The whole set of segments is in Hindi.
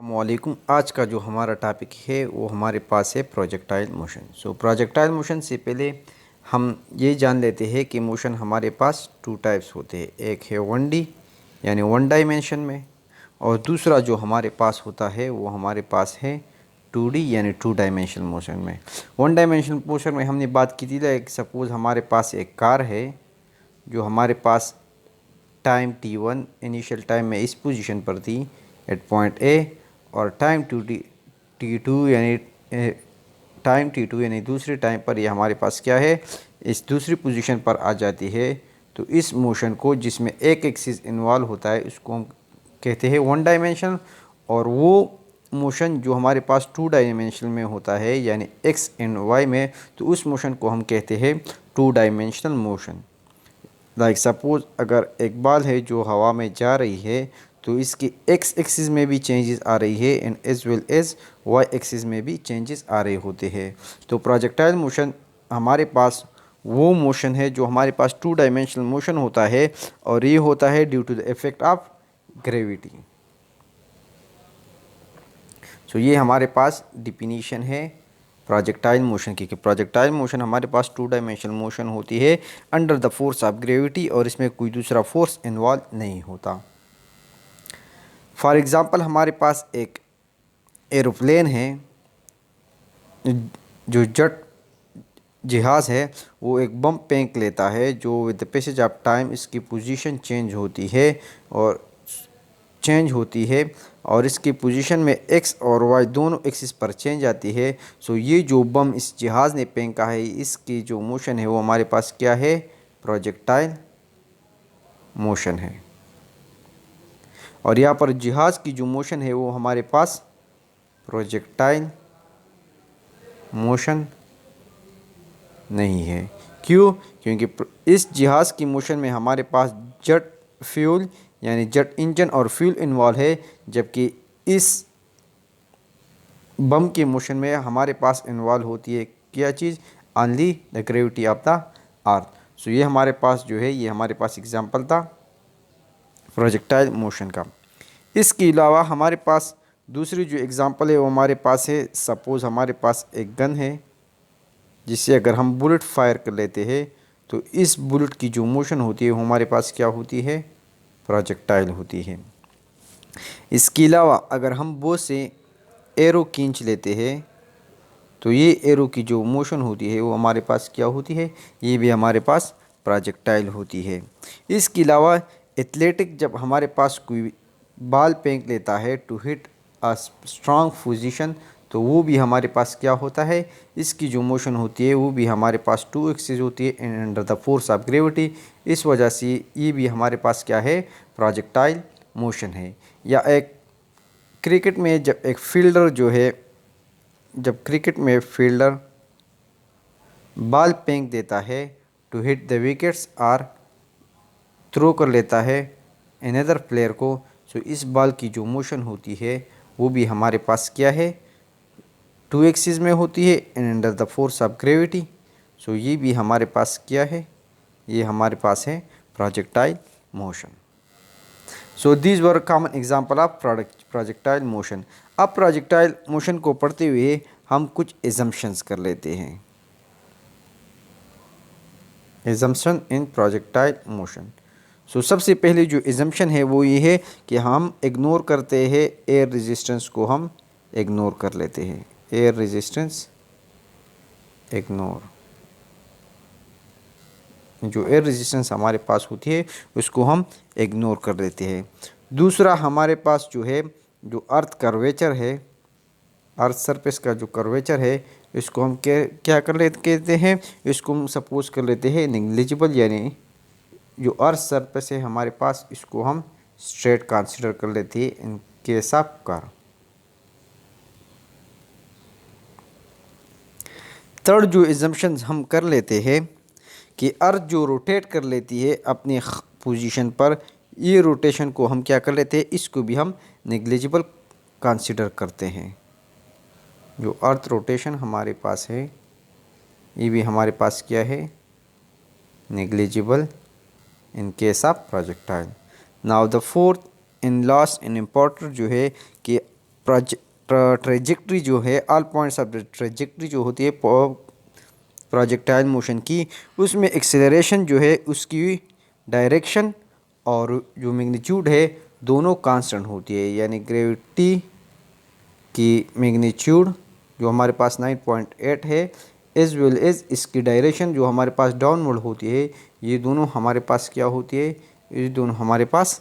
वालेकुम। आज का जो हमारा टॉपिक है वो हमारे पास है प्रोजेक्टाइल मोशन। प्रोजेक्टाइल मोशन से पहले हम ये जान लेते हैं कि मोशन हमारे पास टू टाइप्स होते हैं। एक है 1D यानी वन डायमेंशन में, और दूसरा जो हमारे पास होता है वो हमारे पास है 2D यानी टू डायमेंशनल मोशन में। वन डायमेंशनल मोशन में हमने बात की थी, लाइक सपोज़ हमारे पास एक कार है जो हमारे पास टाइम t1 इनिशियल टाइम में इस पोजीशन पर थी एट पॉइंट ए, और टाइम t2 यानी दूसरे टाइम पर ये हमारे पास क्या है, इस दूसरी पोजीशन पर आ जाती है। तो इस मोशन को जिसमें एक एक्सिस इन्वॉल्व होता है उसको हम कहते हैं वन डायमेंशनल, और वो मोशन जो हमारे पास टू डायमेंशनल में होता है यानी एक्स एंड वाई में, तो उस मोशन को हम कहते हैं two dimensional motion. Like suppose अगर एक बॉल है जो हवा में जा रही है तो इसकी एक्स एक्सिस में भी चेंजेस आ रही है and as well as Y axis में भी चेंजेस आ रहे होते हैं। तो प्रोजेक्टाइल मोशन हमारे पास वो मोशन है जो हमारे पास टू डायमेंशनल मोशन होता है, और ये होता है due to the effect of gravity. ये हमारे पास डिफिनीशन है प्रोजेक्टाइल मोशन की, कि प्रोजेक्टाइल मोशन हमारे पास टू डायमेंशनल मोशन होती है under the force of gravity, और इसमें कोई दूसरा फोर्स इन्वॉल्व नहीं होता। फॉर एग्ज़ाम्पल हमारे पास एक एरोप्लेन है, जो जेट जहाज़ है, वो एक बम फेंक लेता है जो with the passage of time इसकी पोजीशन चेंज होती है और इसकी पोजीशन में एक्स और वाई दोनों एक्सिस पर चेंज आती है। ये जो बम इस जहाज़ ने फेंका है, इसकी जो मोशन है वो हमारे पास क्या है, प्रोजेक्टाइल मोशन है। और यहाँ पर जहाज़ की जो मोशन है वो हमारे पास प्रोजेक्टाइल मोशन नहीं है। क्यों? क्योंकि इस जहाज़ की मोशन में हमारे पास जेट फ्यूल यानी जेट इंजन और फ्यूल इन्वॉल्व है, जबकि इस बम के मोशन में हमारे पास इन्वॉल्व होती है क्या चीज़, only the gravity of the earth. ये हमारे पास जो है, ये हमारे पास एग्जांपल था प्रोजेक्टाइल मोशन का। इसके अलावा हमारे पास दूसरी जो एग्जांपल है वो हमारे पास है, सपोज़ हमारे पास एक गन है जिससे अगर हम बुलेट फायर कर लेते हैं तो इस बुलेट की जो मोशन होती है वो हमारे पास क्या होती है, प्रोजेक्टाइल होती है। इसके अलावा अगर हम बो से एरो खींच लेते हैं तो ये एरो की जो मोशन होती है वो हमारे पास क्या होती है, ये भी हमारे पास प्रोजेक्टाइल होती है। इसके अलावा एथलेटिक जब हमारे पास कोई बॉल फेंक लेता है to hit a strong position, तो वो भी हमारे पास क्या होता है, इसकी जो मोशन होती है वो भी हमारे पास टू एक्सिस होती है and under the force of gravity. इस वजह से ये भी हमारे पास क्या है, प्रोजेक्टाइल मोशन है। या एक क्रिकेट में जब एक फील्डर जो है, जब क्रिकेट में फील्डर बॉल फेंक देता है टू हिट द विकेट्स और थ्रो कर लेता है अनदर प्लेयर को, सो इस बॉल की जो मोशन होती है वो भी हमारे पास क्या है, टू एक्सिस में होती है and under the force of gravity. ये भी हमारे पास क्या है, ये हमारे पास है projectile motion. These were common example of projectile motion. अब प्रोजेक्टाइल मोशन को पढ़ते हुए हम कुछ एजम्पशंस कर लेते हैं। एजम्पशन इन प्रोजेक्टाइल मोशन। सबसे पहले जो एजम्पशन है वो ये है कि हम इग्नोर करते हैं एयर रेजिस्टेंस को, हम इग्नोर कर लेते हैं, एयर रेजिस्टेंस इग्नोर। जो एयर रेजिस्टेंस हमारे पास होती है उसको हम इग्नोर कर देते हैं। दूसरा हमारे पास जो है, जो अर्थ कर्वेचर है, अर्थ सरफेस का जो कर्वेचर है, इसको हम क्या कर लेते कहते हैं, इसको हम सपोज कर लेते हैं नेग्लिजिबल, यानी जो अर्थ सरफेस है हमारे पास इसको हम स्ट्रेट कंसीडर कर लेते हैं in case of car. Third जो एजम्पशन हम कर लेते हैं कि अर्थ जो रोटेट कर लेती है अपने पोजीशन पर, ये रोटेशन को हम क्या कर लेते हैं, इसको भी हम नेग्लिजिबल कंसीडर करते हैं। जो अर्थ रोटेशन हमारे पास है ये भी हमारे पास क्या है, negligible in case of projectile. Now the fourth in last in important जो है कि ट्रेजेक्ट्री जो है, all points of the trajectory जो होती है प्रोजेक्टाइल मोशन की, उसमें एक्सेलरेशन जो है उसकी डायरेक्शन और जो मैग्नीट्यूड है दोनों कांस्टेंट होती है। यानी ग्रेविटी की मैग्नीट्यूड जो हमारे पास 9.8 है एज वेल एज इसकी डायरेक्शन जो हमारे पास डाउनवर्ड होती है, ये दोनों हमारे पास क्या होती है, ये दोनों हमारे पास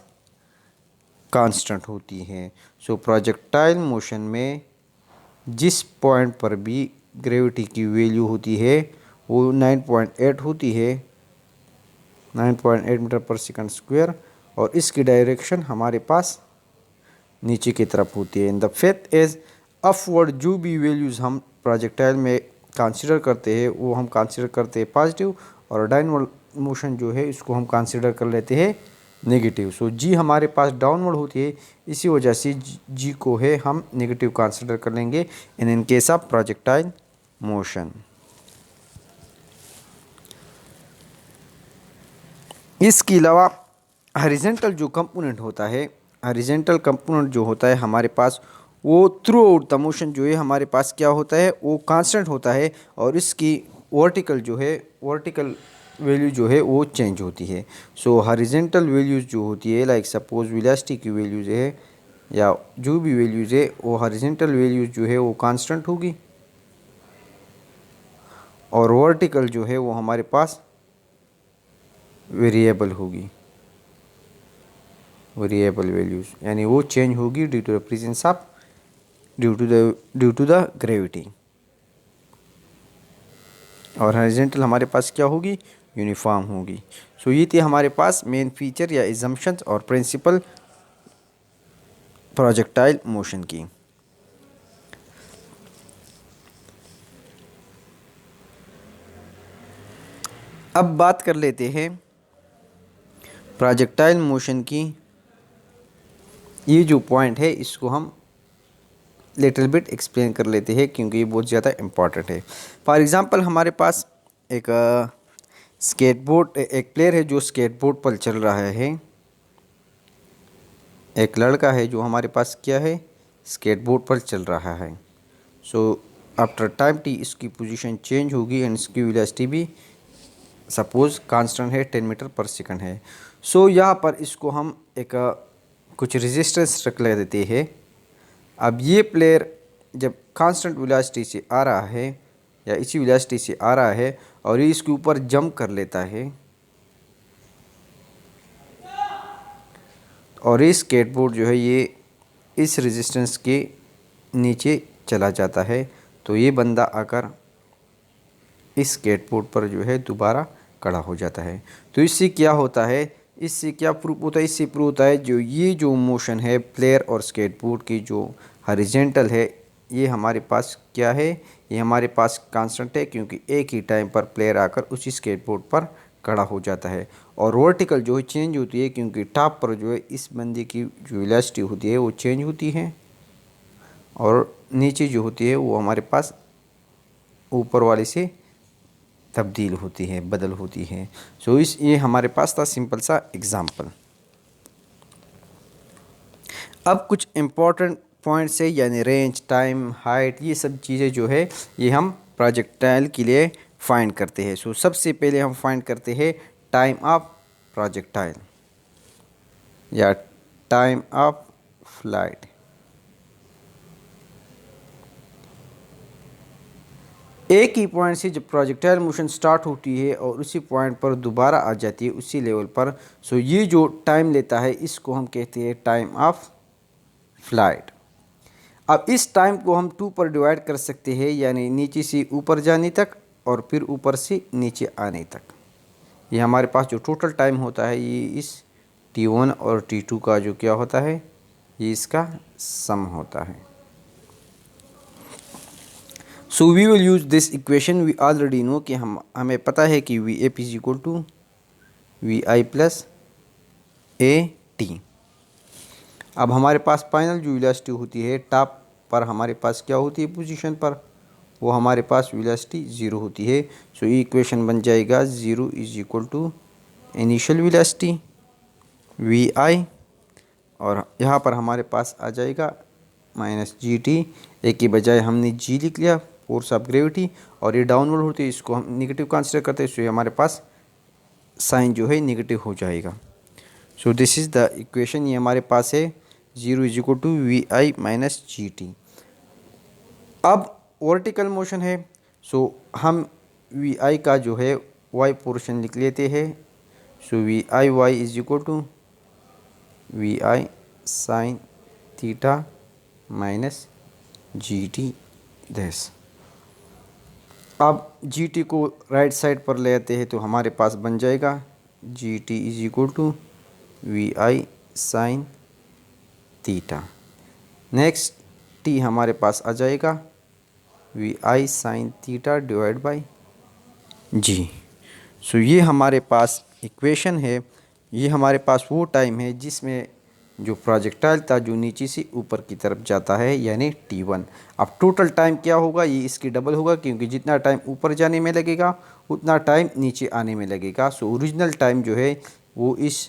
कांस्टेंट होती है। सो प्रोजेक्टाइल मोशन में जिस पॉइंट पर भी ग्रेविटी की वैल्यू होती है वो 9.8 होती है, 9.8 मीटर पर सेकंड स्क्वायर, और इसकी डायरेक्शन हमारे पास नीचे की तरफ होती है। In the fifth is upward, जो भी वैल्यूज़ हम प्रोजेक्टाइल में कंसीडर करते हैं वो हम कंसीडर करते हैं पॉजिटिव, और डाउनवर्ड मोशन जो है इसको हम कंसीडर कर लेते हैं नेगेटिव। सो जी हमारे पास डाउनवर्ड होती है, इसी वजह से जी को है हम नेगेटिव कंसीडर कर लेंगे in case of projectile motion. इसके अलावा हॉरिजॉन्टल जो कंपोनेंट होता है, हॉरिजॉन्टल कंपोनेंट जो होता है हमारे पास वो थ्रू आउट द मोशन जो है हमारे पास क्या होता है, वो कांस्टेंट होता है, और इसकी वर्टिकल जो है, वर्टिकल वैल्यू जो है वो चेंज होती है। सो हॉरिजॉन्टल वैल्यूज़ जो होती है, लाइक सपोज वेलोसिटी की वैल्यूज़ है या जो भी वैल्यूज़ है, वो हॉरिजॉन्टल वैल्यूज़ जो है वो कांस्टेंट होगी, और वर्टिकल जो है वो हमारे पास वेरिएबल होगी, वेरिएबल वैल्यूज़, यानी वो चेंज होगी due to the presence of due to the gravity. और हॉरिजॉन्टल हमारे पास क्या होगी, यूनिफॉर्म होगी। सो ये थी हमारे पास मेन फीचर या एजम्पशंस और प्रिंसिपल प्रोजेक्टाइल मोशन की। अब बात कर लेते हैं प्रोजेक्टाइल मोशन की। ये जो पॉइंट है इसको हम लिटिल बिट एक्सप्लेन कर लेते हैं क्योंकि ये बहुत ज़्यादा इम्पॉर्टेंट है। फॉर एग्ज़ाम्पल हमारे पास एक स्केटबोर्ड, एक प्लेयर है जो स्केटबोर्ड पर चल रहा है, एक लड़का है जो हमारे पास क्या है, स्केटबोर्ड पर चल रहा है। सो आफ्टर टाइम टी इसकी पोजीशन चेंज होगी एंड इसकी वेलोसिटी भी सपोज कांस्टेंट है 10 मीटर पर सेकंड है। सो यहाँ पर इसको हम एक कुछ रेजिस्टेंस रख ले देते हैं। अब ये प्लेयर जब कांस्टेंट वेलोसिटी से आ रहा है या इसी वेलोसिटी से आ रहा है और ये इसके ऊपर जंप कर लेता है, और ये स्केटबोर्ड जो है ये इस रेजिस्टेंस के नीचे चला जाता है, तो ये बंदा आकर इस स्केटबोर्ड पर जो है दोबारा खड़ा हो जाता है। तो इससे क्या होता है, इससे क्या प्रूफ होता है, इससे प्रूफ होता है जो ये जो मोशन है प्लेयर और स्केटबोर्ड की जो हॉरिजॉन्टल है, ये हमारे पास क्या है, ये हमारे पास कांस्टेंट है क्योंकि एक ही टाइम पर प्लेयर आकर उसी स्केटबोर्ड पर खड़ा हो जाता है। और वर्टिकल जो है चेंज होती है क्योंकि टॉप पर जो है इस बंदे की जो वेलोसिटी होती है वो चेंज होती है, और नीचे जो होती है वो हमारे पास ऊपर वाले से तब्दील होती है, बदल होती है। सो इस ये हमारे पास था सिंपल सा एग्जांपल। अब कुछ इम्पोर्टेंट पॉइंट्स है, यानी रेंज, टाइम, हाइट, ये सब चीज़ें जो है ये हम प्रोजेक्टाइल के लिए फाइंड करते हैं। सो सबसे पहले हम फाइंड करते हैं टाइम ऑफ प्रोजेक्टाइल या टाइम ऑफ फ्लाइट। एक ही पॉइंट से जब प्रोजेक्टाइल मोशन स्टार्ट होती है और उसी पॉइंट पर दोबारा आ जाती है उसी लेवल पर, सो ये जो टाइम लेता है इसको हम कहते हैं टाइम ऑफ फ्लाइट। अब इस टाइम को हम 2 पर डिवाइड कर सकते हैं, यानी नीचे से ऊपर जाने तक और फिर ऊपर से नीचे आने तक। ये हमारे पास जो टोटल टाइम होता है ये इस T1 और T2 का जो क्या होता है, ये इसका सम होता है। So we will use this equation, we already know कि हमें पता है कि V F is equal to V I plus A T. अब हमारे पास फाइनल जो वेलोसिटी होती है टॉप पर हमारे पास क्या होती है पोजीशन पर, वो हमारे पास वेलोसिटी 0 होती है। सो ये इक्वेशन बन जाएगा 0 is equal to initial velocity V I, और यहाँ पर हमारे पास आ जाएगा माइनस जी टी, एक के बजाय हमने जी लिख लिया फोर्स ऑफ ग्रेविटी, और ये डाउनवर्ड होती है, इसको हम निगेटिव कंसिडर करते हैं, सो ये हमारे पास साइन जो है निगेटिव हो जाएगा। So this is the equation, ये हमारे पास है 0 is equal to V I minus G T. अब वर्टिकल मोशन है, सो हम वी आई का जो है वाई पोर्शन लिख लेते हैं। So we I Y is equal to V I sine theta minus G T this. अब जी टी को राइट साइड पर ले आते हैं तो हमारे पास बन जाएगा G T is equal to V I sine theta. Next T हमारे पास आ जाएगा V I sine theta divide by ji. So ये हमारे पास इक्वेशन है, ये हमारे पास वो टाइम है जिसमें जो प्रोजेक्टाइल था जो नीचे से ऊपर की तरफ जाता है, यानी t1। अब टोटल टाइम क्या होगा, ये इसकी डबल होगा, क्योंकि जितना टाइम ऊपर जाने में लगेगा उतना टाइम नीचे आने में लगेगा। सो ओरिजिनल टाइम जो है वो इस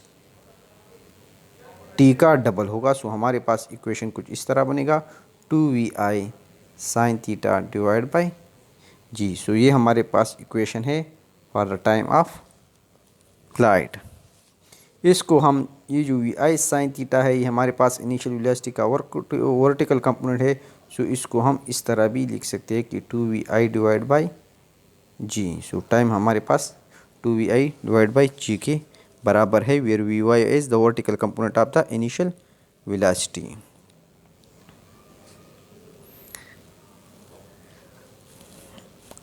t का डबल होगा। सो हमारे पास इक्वेशन कुछ इस तरह बनेगा 2vi sine theta divide by ji. So ये हमारे पास इक्वेशन है for the time of flight. इसको हम, ये जो वी आई साइन थीटा है, ये हमारे पास इनिशियल वेलोसिटी का वर्टिकल कंपोनेंट है। सो इसको हम इस तरह भी लिख सकते हैं कि 2vi divide by ji. So time हमारे पास 2vi डिवाइड बाई जी के बराबर है, where v y is the vertical component of the initial velocity.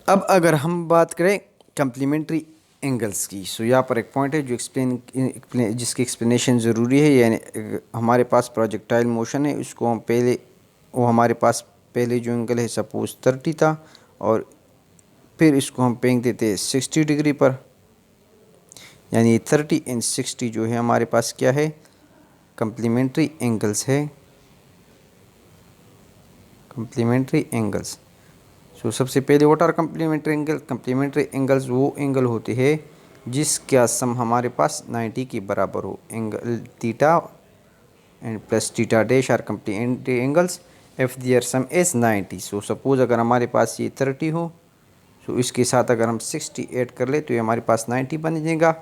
अब अगर हम बात करें कम्प्लीमेंट्री एंगल्स की, सो यहाँ पर एक पॉइंट है जो जिसकी एक्सप्लेनेशन ज़रूरी है। यानी हमारे पास प्रोजेक्टाइल मोशन है, उसको हम पहले, वो हमारे पास पहले जो एंगल है सपोज 30 था, और फिर इसको हम फेंक देते हैं 60 डिग्री पर, यानी 30 एंड 60 जो है हमारे पास क्या है, कम्प्लीमेंट्री एंगल्स है, कम्प्लीमेंट्री एंगल्स। सो सबसे पहले what are complementary angle? Complementary angles वो एंगल होते हैं जिसका सम हमारे पास 90 के बराबर हो। Angle theta and plus theta dash are complementary angles if their sum is 90। So suppose अगर हमारे पास ये 30 हो, सो इसके साथ अगर हम 60 ऐड कर ले तो ये हमारे पास 90 बन जाएगा।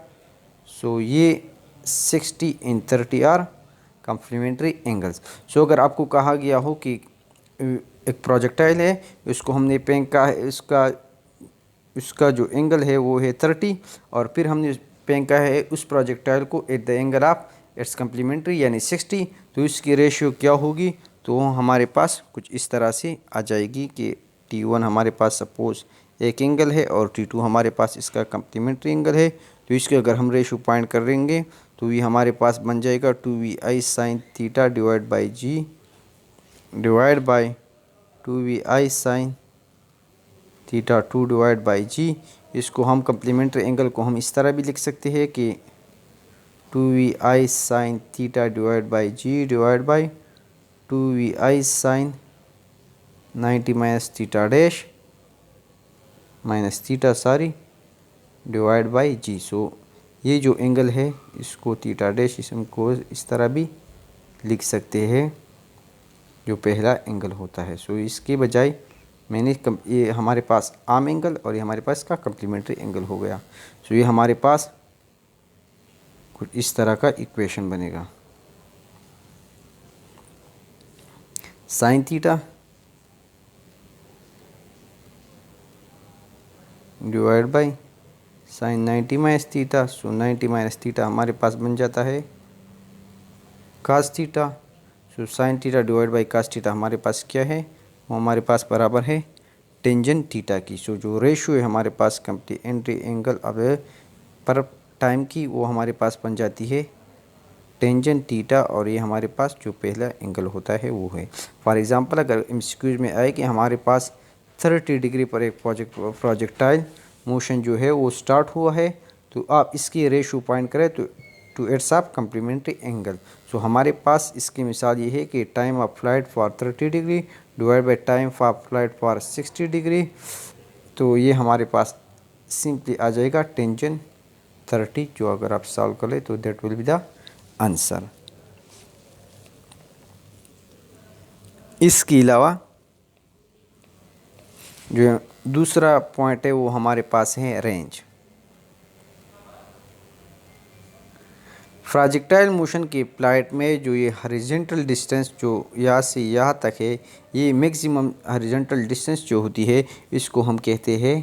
सो ये 60 इन 30 आर कम्प्लीमेंट्री एंगल्स। सो अगर आपको कहा गया हो कि एक प्रोजेक्टाइल है, उसको हमने फेंका है, उसका जो एंगल है वो है 30, और फिर हमने फेंका है उस प्रोजेक्टाइल को at the angle of its complementary यानी 60, तो इसकी रेशियो क्या होगी? तो हमारे पास कुछ इस तरह से आ जाएगी कि T1 हमारे पास सपोज एक एंगल है और T2 हमारे पास इसका कम्प्लीमेंट्री एंगल है। तो इसके अगर हम रेशियो पॉइंट करेंगे तो ये हमारे पास बन जाएगा 2vi sine theta divide by ji divide by 2vi sine theta 2 divide by G. इसको हम कम्प्लीमेंट्री एंगल को हम इस तरह भी लिख सकते हैं कि 2vi sine theta divide by ji divide by 2vi sine 90 minus theta dash minus theta sorry divide by ji. So ये जो एंगल है इसको थीटा डैश इसको इस तरह भी लिख सकते हैं, जो पहला एंगल होता है। सो इसके बजाय मैंने ये हमारे पास आम एंगल और ये हमारे पास इसका कम्प्लीमेंट्री एंगल हो गया। सो ये हमारे पास कुछ इस तरह का इक्वेशन बनेगा, sine theta divide by sine 90 minus theta. So 90 minus theta हमारे पास बन जाता है cos theta. So sine theta divide by cos theta हमारे पास क्या है, वो हमारे पास बराबर है टेंजेंट थीटा की। सो जो रेशियो है हमारे पास कम्प्लीमेंट्री एंगल अब पर टाइम की, वो हमारे पास बन जाती है टेंजेंट थीटा, और ये हमारे पास जो पहला एंगल होता है वो है। फॉर एग्जांपल अगर एमसीक्यूज में आए कि हमारे पास 30 डिग्री पर एक प्रोजेक्टाइल मोशन जो है वो स्टार्ट हुआ है, तो आप इसकी रेशियो पॉइंट करें तो to its of complementary angle. So हमारे पास इसकी मिसाल ये है कि time of flight for 30 degree divide by time of flight for 60 degree, तो ये हमारे पास सिंपली आ जाएगा टेंजेंट 30, जो अगर आप सॉल्व कर ले तो that will be the answer. इसके अलावा जो दूसरा पॉइंट है वो हमारे पास है रेंज। प्रोजेक्टाइल मोशन के फ्लाइट में जो ये हॉरिजॉन्टल डिस्टेंस जो यहाँ से यहाँ तक है, ये मैक्सिमम हॉरिजॉन्टल डिस्टेंस जो होती है इसको हम कहते हैं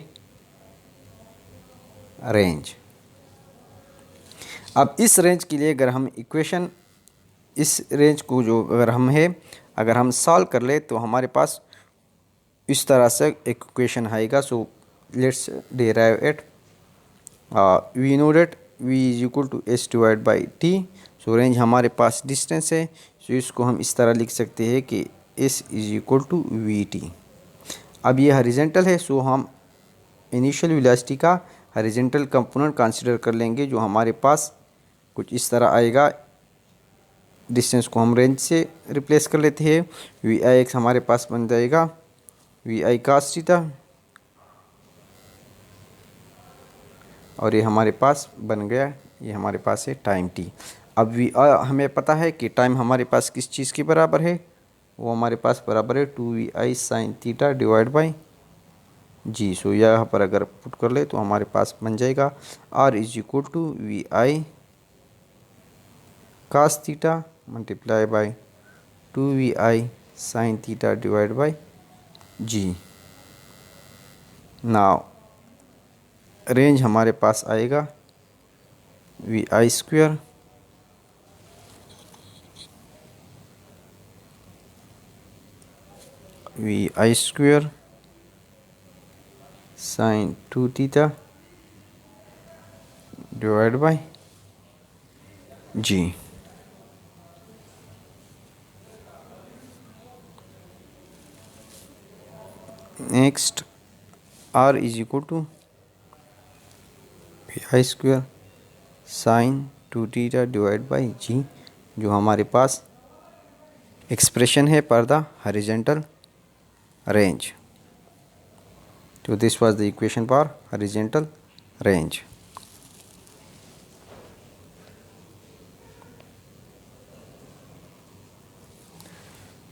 रेंज। अब इस रेंज के लिए अगर हम इक्वेशन, इस रेंज को जो अगर हम सॉल्व कर ले तो हमारे पास इस तरह से एक इक्वेशन आएगा। So let's derive it. We know that v is equal to s divide by t. So range हमारे पास डिस्टेंस है, सो इसको हम इस तरह लिख सकते हैं कि s is equal to v t. अब ये हॉरिजॉन्टल है, सो हम इनिशियल वेलोसिटी का हॉरिजॉन्टल कंपोनेंट कंसीडर कर लेंगे, जो हमारे पास कुछ इस तरह आएगा। डिस्टेंस को हम रेंज से रिप्लेस कर लेते हैं। वी आई एक्स हमारे पास बन जाएगा वी आई कास थीटा, और ये हमारे पास बन गया, ये हमारे पास है टाइम टी। अब हमें पता है कि टाइम हमारे पास किस चीज़ के बराबर है, वो हमारे पास बराबर है 2vi sine theta divide by ji. So यहाँ पर अगर पुट कर ले तो हमारे पास बन जाएगा r is equal to vi cos theta multiply by 2vi sine theta divide by G. Now range हमारे पास आएगा V I square sine 2 theta divide by G. Next r is equal to V I square sine 2 theta divide by G, जो हमारे पास एक्सप्रेशन है फॉर द हॉरिजॉन्टल रेंज। तो this was the equation for horizontal range.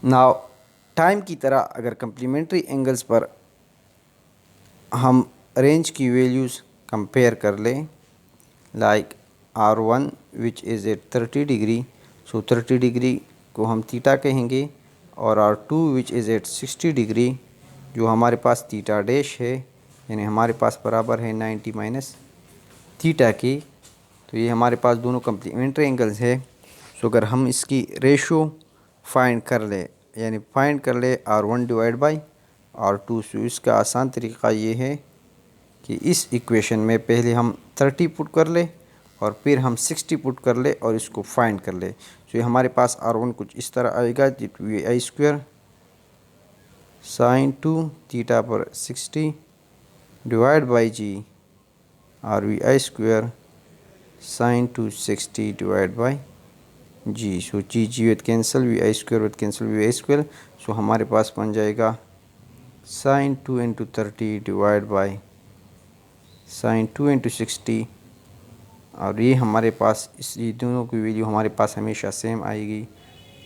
Now time की तरह अगर कम्प्लीमेंट्री एंगल्स पर हम रेंज की वैल्यूज़ कंपेयर कर लें, like R1 which is at 30 degree, so 30 degree को हम थीटा कहेंगे, और R2 which is eight 60 degree, जो हमारे पास थीटा डैश है, यानी हमारे पास बराबर है 90 माइनस थीटा की। तो ये हमारे पास दोनों कम्प्लीमेंट्री एंगल्स है। सो अगर हम इसकी रेशो फाइंड कर ले, यानी फाइंड कर ले R1 डिवाइड बाई R2, सो इसका आसान तरीक़ा ये है कि इस इक्वेशन में पहले हम 30 पुट कर ले और फिर हम 60 पुट कर ले और इसको फाइंड कर ले। सो ये हमारे पास R1 कुछ इस तरह आएगा, V I square sine 2 theta पर 60 डिवाइड बाई जी, और V I square sine 2 60 divide by ji. So G with cancel, V I square with cancel V I square, so हमारे पास बन जाएगा sine 2 into 30 divide by sine 2 into 60, और ये हमारे पास ये दोनों की वैल्यू हमारे पास हमेशा सेम आएगी।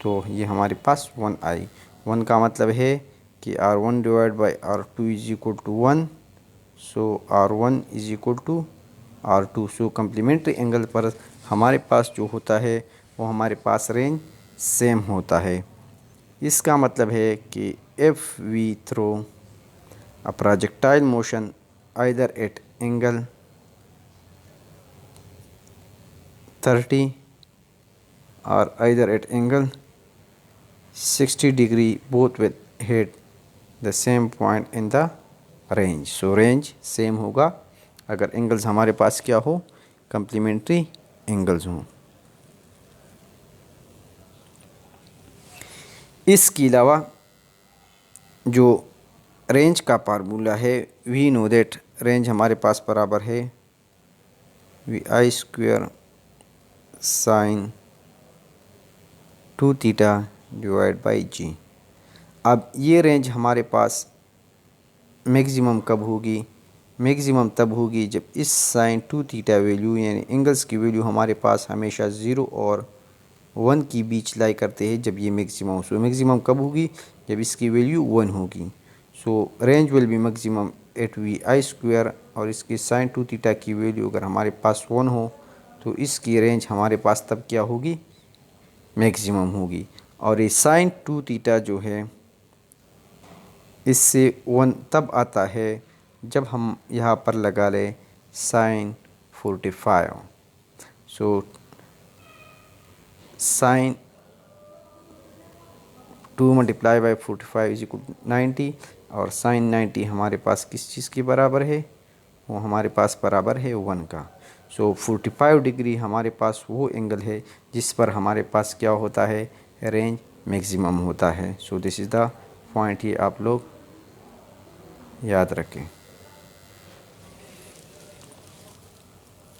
तो ये हमारे पास 1 आई। 1 का मतलब है कि R1 divide by R2 is equal to 1, so R1 is equal to R2। So complementary angle पर हमारे पास जो होता है वो हमारे पास रेंज सेम होता है। इसका मतलब है कि if we throw a projectile motion either at angle 30 or either at angle 60 degree, both will hit the same point in the range. So range same होगा अगर एंगल्स हमारे पास क्या हो, कम्प्लीमेंट्री एंगल्स हों। इसके अलावा जो रेंज का फार्मूला है, वी नो दैट रेंज हमारे पास बराबर है we I square sine 2 theta divide by G. अब ये रेंज हमारे पास मैक्सिमम कब होगी? मैक्सिमम तब होगी जब इस साइन 2 थीटा वैल्यू यानी एंगल्स की वैल्यू हमारे पास हमेशा 0 और 1 की बीच लाई करते हैं जब ये मैक्सिमम। सो मैक्सिमम कब होगी? जब इसकी वैल्यू 1 होगी। So range will be maximum at v I square, और इसकी साइन 2 थीटा की वैल्यू अगर हमारे पास 1 हो तो इसकी रेंज हमारे पास तब क्या होगी? मैक्सिमम होगी। और ये साइन 2 थीटा जो है इससे 1 तब आता है जब हम यहाँ पर लगा लें sine 45। So sine 2 multiply by 45 is equal to 90, और साइन 90 हमारे पास किस चीज़ के बराबर है? वो हमारे पास बराबर है 1 का। सो 45 डिग्री हमारे पास वो एंगल है जिस पर हमारे पास क्या होता है? रेंज मैक्सिमम होता है। सो दिस इज़ द पॉइंट, ये आप लोग याद रखें।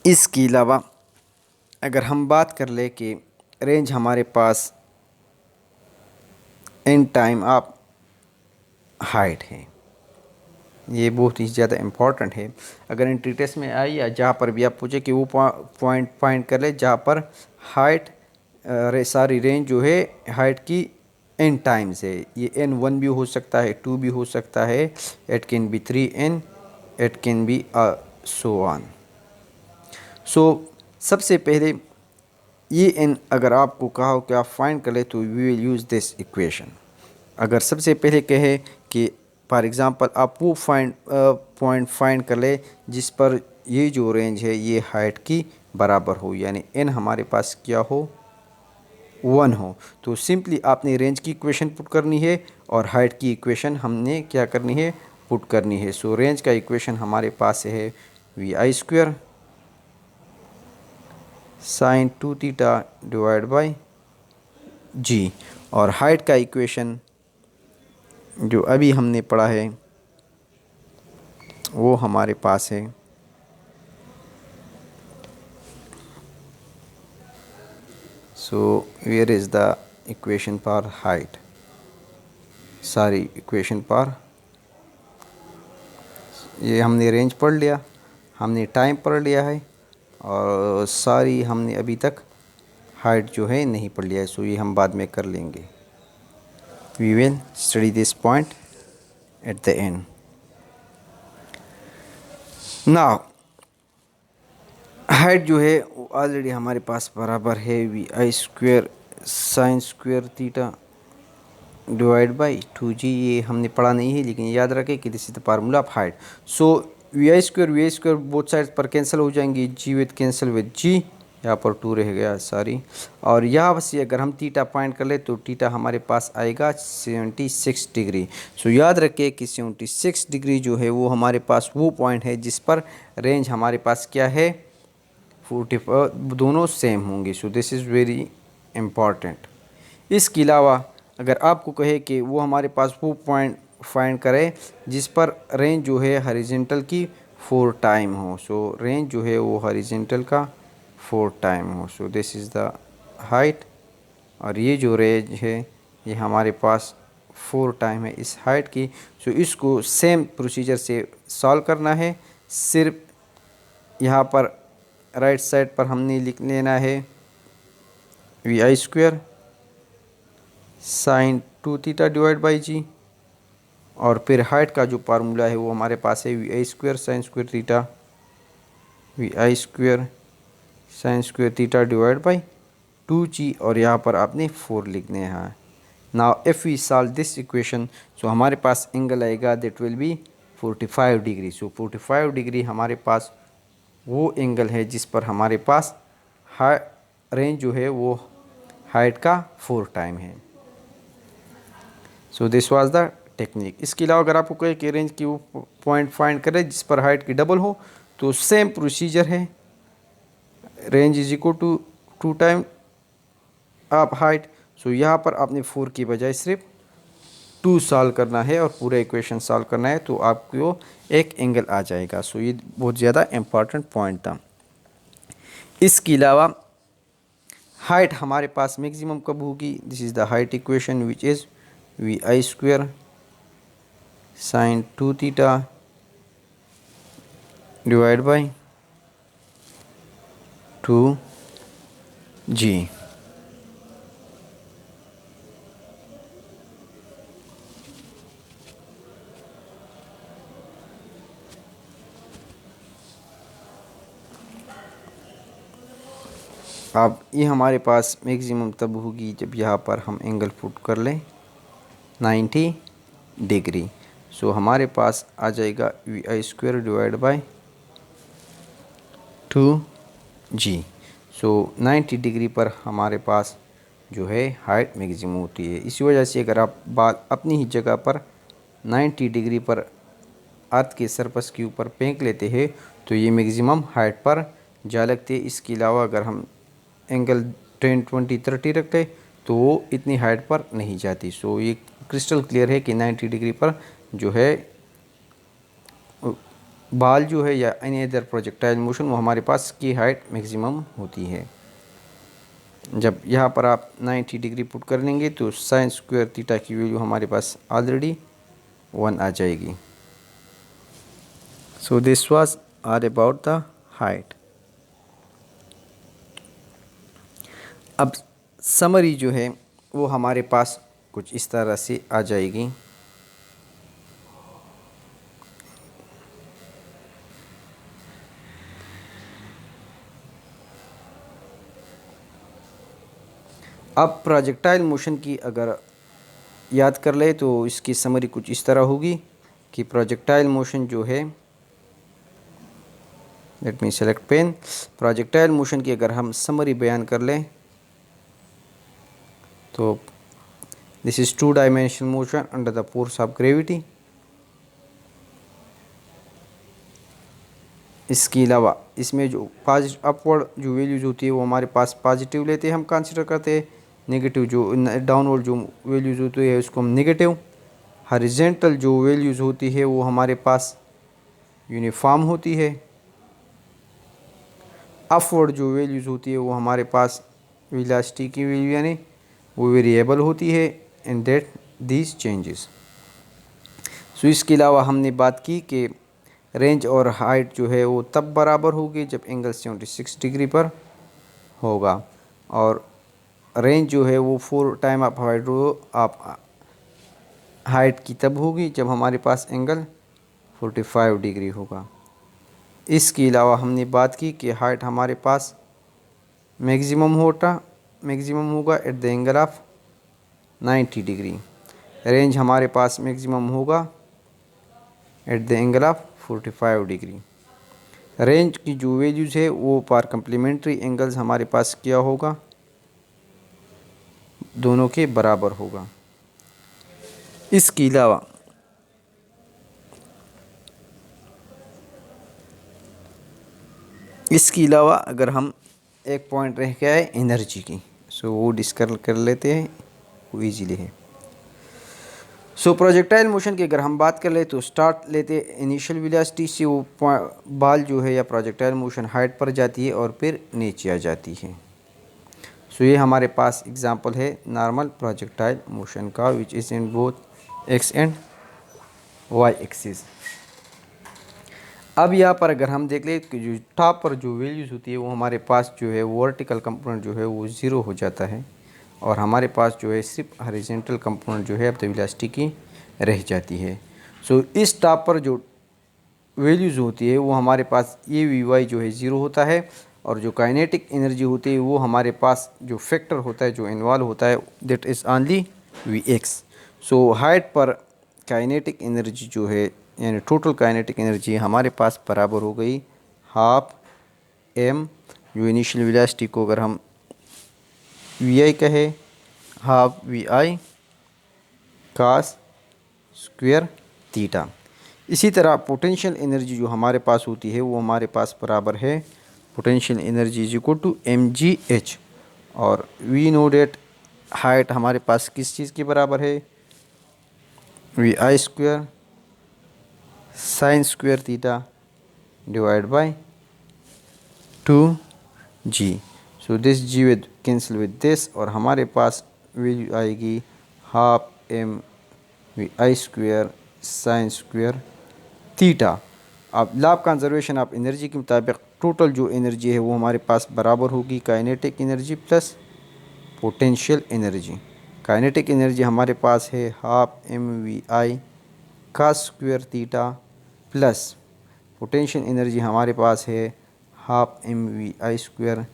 इसके अलावा अगर हम बात कर ले कि रेंज हमारे पास इन टाइम ऑफ हाइट है, ये बहुत ही ज़्यादा इम्पॉर्टेंट है। अगर एंट्री टेस्ट में आई या जहाँ पर भी आप पूछे कि वो पॉइंट फाइंड कर ले जहाँ पर हाइट सारी रेंज जो है हाइट की n टाइम्स है। ये n1 भी हो सकता है, 2 भी हो सकता है, it can be 3n, it can be so on. So सबसे पहले ये n अगर आपको कहा हो कि आप फाइंड कर ले तो we will use this equation. अगर सबसे पहले कहे कि फॉर एग्ज़ाम्पल आप वो पॉइंट फाइंड कर ले जिस पर ये जो रेंज है ये हाइट की बराबर हो, यानी n हमारे पास क्या हो? 1 हो, तो सिंपली आपने रेंज की इक्वेशन पुट करनी है और हाइट की इक्वेशन हमने क्या करनी है? पुट करनी है। सो रेंज का इक्वेशन हमारे पास है we I square sine 2 theta divide by G, और हाइट का इक्वेशन जो अभी हमने पढ़ा है वो हमारे पास है so where is the equation for height? Sorry equation पर ये हमने रेंज पढ़ लिया, हमने टाइम पढ़ लिया है, और सारी हमने अभी तक हाइट जो है नहीं पढ़ लिया है। सो ये हम बाद में कर लेंगे। We will study this point at the end. Now height जो है वो ऑलरेडी हमारे पास बराबर है we I square sine square theta divide by 2g। ये हमने पढ़ा नहीं है लेकिन याद रखें कि this is the formula of height. So we I square both sides पर कैंसिल हो जाएंगी, g with cancel with g, यहाँ पर 2 रह गया सॉरी। और यहाँ से अगर हम थीटा फाइंड कर ले तो थीटा हमारे पास आएगा 76 डिग्री। सो याद रखें कि 76 डिग्री जो है वो हमारे पास वो पॉइंट है जिस पर रेंज हमारे पास क्या है? 45, दोनों सेम होंगे। सो दिस इज़ वेरी इम्पॉर्टेंट। इसके अलावा अगर आपको कहे कि वो हमारे पास वो पॉइंट फाइंड करे जिस पर रेंज जो है हॉरिजॉन्टल की 4 टाइम हो। सो रेंज जो है वो हॉरिजॉन्टल का 4 टाइम हो। सो दिस इज़ द हाइट, और ये जो रेंज है ये हमारे पास 4 टाइम है इस हाइट की। सो इसको सेम प्रोसीजर से सॉल्व करना है। सिर्फ यहाँ पर राइट साइड पर हमने लिख लेना है we I square sine 2 theta divide by G, और फिर हाइट का जो फार्मूला है वो हमारे पास है we I square sine square theta v I square sine square theta divide by 2g, और यहाँ पर आपने 4 लिखने हैं। Now if we solve this equation so हमारे पास एंगल आएगा that will be 45 degree. So 45 degree हमारे पास वो एंगल है जिस पर हमारे पास रेंज जो है वो हाइट का 4 टाइम है। So this was the technique. इसके अलावा अगर आपको कोई रेंज की वो पॉइंट फाइंड करे जिस पर हाइट की डबल हो तो सेम प्रोसीजर है, range is equal to 2 time आप हाइट। सो यहाँ पर आपने 4 की बजाय सिर्फ 2 सॉल्व करना है और पूरा इक्वेशन सॉल्व करना है तो आपको एक एंगल आ जाएगा। सो ये बहुत ज़्यादा इम्पॉर्टेंट पॉइंट था। इसके अलावा हाइट हमारे पास मैक्सिमम कब होगी? This is the height equation which is v I square sine 2 theta divide by 2g। अब ये हमारे पास मैक्सिमम तब होगी जब यहाँ पर हम एंगल पुट कर लें 90 डिग्री। सो हमारे पास आ जाएगा VI² divide by 2G। So 90 degree पर हमारे पास जो है हाइट मैक्सिमम होती है। इसी वजह से अगर आप बाल अपनी ही जगह पर 90 डिग्री पर अर्थ के सरफेस के ऊपर फेंक लेते हैं तो ये मैक्सिमम हाइट पर जा लगते हैं। इसके अलावा अगर हम एंगल 10, 20, 30 रखते तो वो इतनी हाइट पर नहीं जाती। सो ये क्रिस्टल क्लियर है कि 90 डिग्री पर जो है बाल जो है या एनी अदर प्रोजेक्टाइल मोशन वो हमारे पास की हाइट मैक्सिमम होती है। जब यहाँ पर आप 90 डिग्री पुट कर लेंगे तो sin² थीटा की वैल्यू हमारे पास ऑलरेडी 1 आ जाएगी। So this was all about the height. अब समरी जो है वो हमारे पास कुछ इस तरह से आ जाएगी। अब प्रोजेक्टाइल मोशन की अगर याद कर ले तो इसकी समरी कुछ इस तरह होगी कि प्रोजेक्टाइल मोशन जो है, let me select pen. Projectile motion की अगर हम समरी बयान कर लें तो this is 2 dimensional motion under the force of gravity. इसके अलावा इसमें जो अपवर्ड जो वैल्यूज होती है वो हमारे पास पॉजिटिव लेते हैं, हम कंसिडर करते हैं। नेगेटिव जो डाउनवर्ड जो वैल्यूज होती है उसको हम नेगेटिव। हॉरिजॉन्टल जो वैल्यूज होती है वो हमारे पास यूनिफॉर्म होती है। अपवर्ड जो वैल्यूज होती है वो हमारे पास वेलोसिटी की वैल्यू यानी वो वेरिएबल होती है इन दैट दीज चेंजेस। सो इसके अलावा हमने बात की कि रेंज और हाइट जो है वो तब बराबर होगी जब एंगल 76 डिग्री पर होगा, और रेंज जो है वो 4 टाइम ऑफ हाइट की तब होगी जब हमारे पास एंगल 45 डिग्री होगा। इसके अलावा हमने बात की कि हाइट हमारे पास मैक्सिमम होगा eight the angle of 90 degree. Range हमारे पास मैक्सिमम होगा eight the angle of 45 degree. Range की जो वैल्यूज़ है वो पर कम्प्लीमेंट्री एंगल्स हमारे पास क्या होगा, दोनों के बराबर होगा। इसके अलावा अगर हम एक पॉइंट रह गया है एनर्जी की, सो वो डिस्कस कर लेते हैं, वो ईजीली है। सो प्रोजेक्टाइल मोशन की अगर हम बात कर ले तो स्टार्ट लेते इनिशियल वेलोसिटी से, वो बाल जो है या प्रोजेक्टाइल मोशन हाइट पर जाती है और फिर नीचे आ जाती है। सो ये हमारे पास एग्जांपल है नॉर्मल प्रोजेक्टाइल मोशन का which is in both x and y axis. अब यहाँ पर अगर हम देख ले कि जो टॉप पर जो वैल्यूज़ होती है वो हमारे पास जो है वर्टिकल कंपोनेंट जो है वो 0 हो जाता है, और हमारे पास जो है सिर्फ हॉरिजॉन्टल कंपोनेंट जो है अब वेलोसिटी की रह जाती है। सो इस टॉप पर जो वैल्यूज़ होती है वो हमारे पास ये Vy जो है 0 होता है, और जो काइनेटिक एनर्जी होती है वो हमारे पास जो फैक्टर होता है जो इन्वॉल्व होता है that is only Vx। So height पर काइनेटिक एनर्जी जो है यानी टोटल काइनेटिक एनर्जी हमारे पास बराबर हो गई हाफ m, जो इनिशियल वेलोसिटी को अगर हम Vi कहे half Vi cos square theta. इसी तरह पोटेंशियल एनर्जी जो हमारे पास होती है वो हमारे पास बराबर है potential energy is equal to mgh, और वी नो डेट हाइट हमारे पास किस चीज़ के बराबर है Vi² sin² theta divide by 2g। So this g with cancel with this, और हमारे पास वैल्यू आएगी half m Vi² sin² theta. अब law of conservation of energy के मुताबिक टोटल जो एनर्जी है वो हमारे पास बराबर होगी kinetic energy plus potential energy. Kinetic energy हमारे पास है half mvi cos square theta plus potential energy हमारे पास है half mvi²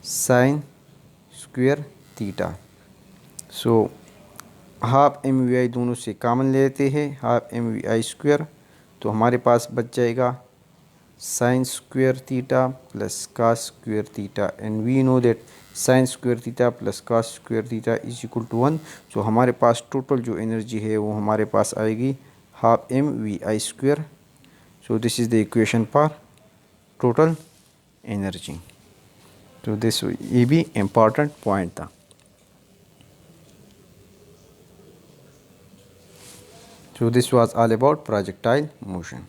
sine square theta. So half M we I दोनों से कॉमन लेते हैं, half M we I square, तो हमारे पास बच जाएगा sine square theta plus cos square theta, and we know that sine square theta plus cos square theta is equal to 1। सो हमारे पास टोटल जो एनर्जी है वो हमारे पास आएगी half M we I square. So this is the equation for total energy. तो दिस ये भी इम्पॉर्टेंट पॉइंट था। So this was all about projectile motion.